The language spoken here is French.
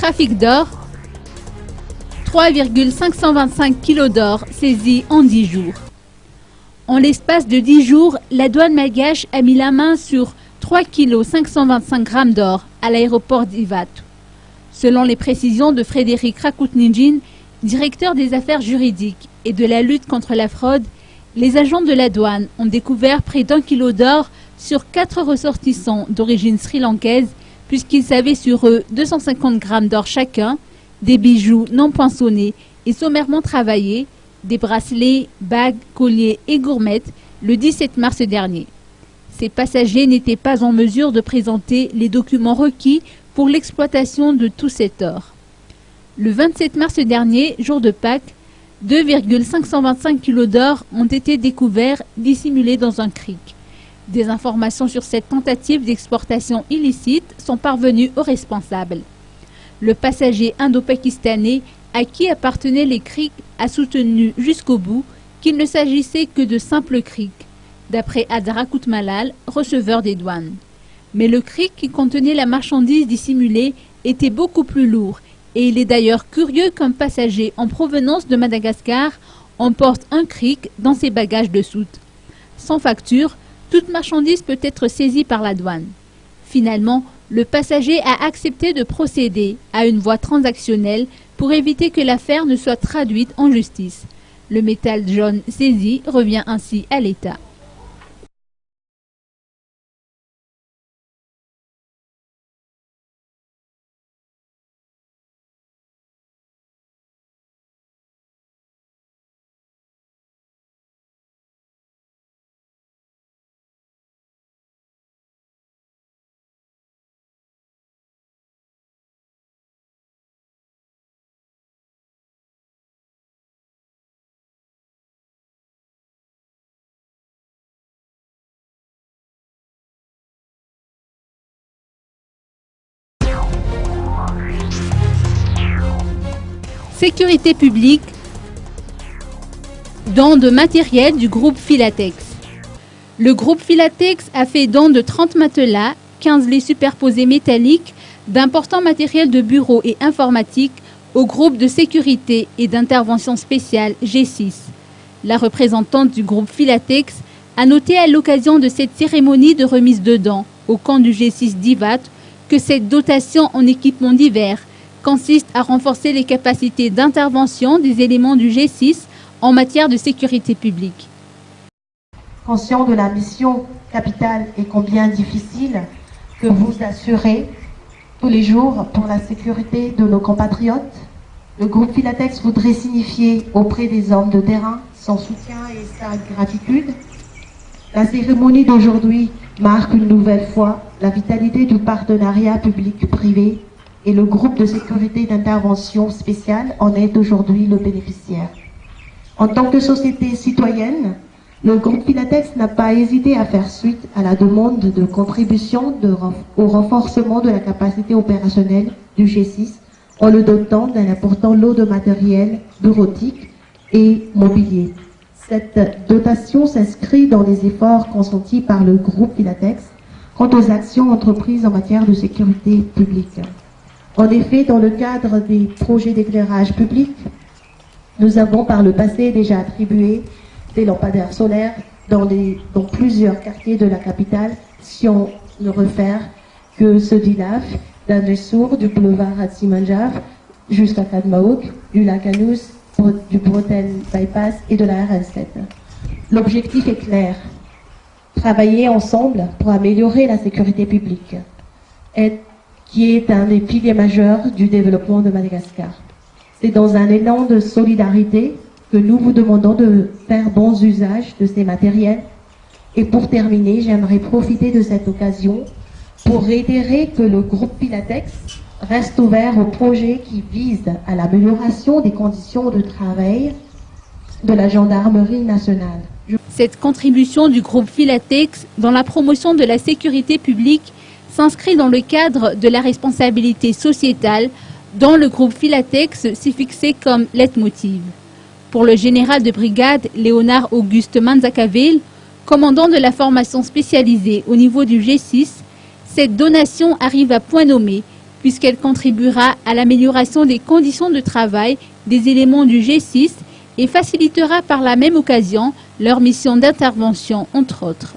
trafic d'or, 3,525 kg d'or saisis en 10 jours. En l'espace de 10 jours, la douane malgache a mis la main sur 3,525 kg d'or à l'aéroport d'Ivat. Selon les précisions de Frédéric Rakoutnidjin, directeur des affaires juridiques et de la lutte contre la fraude, les agents de la douane ont découvert près d'1 kilo d'or sur 4 ressortissants d'origine sri-lankaise, puisqu'ils avaient sur eux 250 grammes d'or chacun, des bijoux non poinçonnés et sommairement travaillés, des bracelets, bagues, colliers et gourmettes le 17 mars dernier. Ces passagers n'étaient pas en mesure de présenter les documents requis pour l'exploitation de tout cet or. Le 27 mars dernier, jour de Pâques, 2,525 kg d'or ont été découverts dissimulés dans un crick. Des informations sur cette tentative d'exportation illicite sont parvenues aux responsables. Le passager indo-pakistanais à qui appartenaient les cricks a soutenu jusqu'au bout qu'il ne s'agissait que de simples cricks, d'après Adarakout Malal, receveur des douanes. Mais le crick qui contenait la marchandise dissimulée était beaucoup plus lourd et il est d'ailleurs curieux qu'un passager en provenance de Madagascar emporte un crick dans ses bagages de soute. Sans facture, toute marchandise peut être saisie par la douane. Finalement, le passager a accepté de procéder à une voie transactionnelle pour éviter que l'affaire ne soit traduite en justice. Le métal jaune saisi revient ainsi à l'État. Sécurité publique, don de matériel du groupe Filatex. Le groupe Filatex a fait don de 30 matelas, 15 lits superposés métalliques, d'importants matériels de bureau et informatique au groupe de sécurité et d'intervention spéciale G6. La représentante du groupe Filatex a noté à l'occasion de cette cérémonie de remise de dons au camp du G6 d'Ivat que cette dotation en équipements divers consiste à renforcer les capacités d'intervention des éléments du G6 en matière de sécurité publique. Conscient de la mission capitale et combien difficile que vous assurez tous les jours pour la sécurité de nos compatriotes, le groupe Filatex voudrait signifier auprès des hommes de terrain son soutien et sa gratitude. La cérémonie d'aujourd'hui marque une nouvelle fois la vitalité du partenariat public-privé et le groupe de sécurité d'intervention spéciale en est aujourd'hui le bénéficiaire. En tant que société citoyenne, le groupe Filatex n'a pas hésité à faire suite à la demande de contribution au renforcement de la capacité opérationnelle du G6 en le dotant d'un important lot de matériel bureautique et mobilier. Cette dotation s'inscrit dans les efforts consentis par le groupe Filatex quant aux actions entreprises en matière de sécurité publique. En effet, dans le cadre des projets d'éclairage public, nous avons par le passé déjà attribué des lampadaires solaires dans plusieurs quartiers de la capitale, si on ne réfère que ceux d'Ilaf, d'Andressour, du boulevard Hatsimanjaf, jusqu'à Kadmaouk, du lac Anous, du Bretel Bypass et de la RN7. L'objectif est clair, travailler ensemble pour améliorer la sécurité publique, qui est un des piliers majeurs du développement de Madagascar. C'est dans un élan de solidarité que nous vous demandons de faire bon usage de ces matériels. Et pour terminer, j'aimerais profiter de cette occasion pour réitérer que le groupe Filatex reste ouvert aux projets qui visent à l'amélioration des conditions de travail de la gendarmerie nationale. Cette contribution du groupe Filatex dans la promotion de la sécurité publique s'inscrit dans le cadre de la responsabilité sociétale dont le groupe Filatex s'est fixé comme leitmotiv. Pour le général de brigade Léonard Auguste Manzakaville, commandant de la formation spécialisée au niveau du G6, cette donation arrive à point nommé puisqu'elle contribuera à l'amélioration des conditions de travail des éléments du G6 et facilitera par la même occasion leur mission d'intervention, entre autres.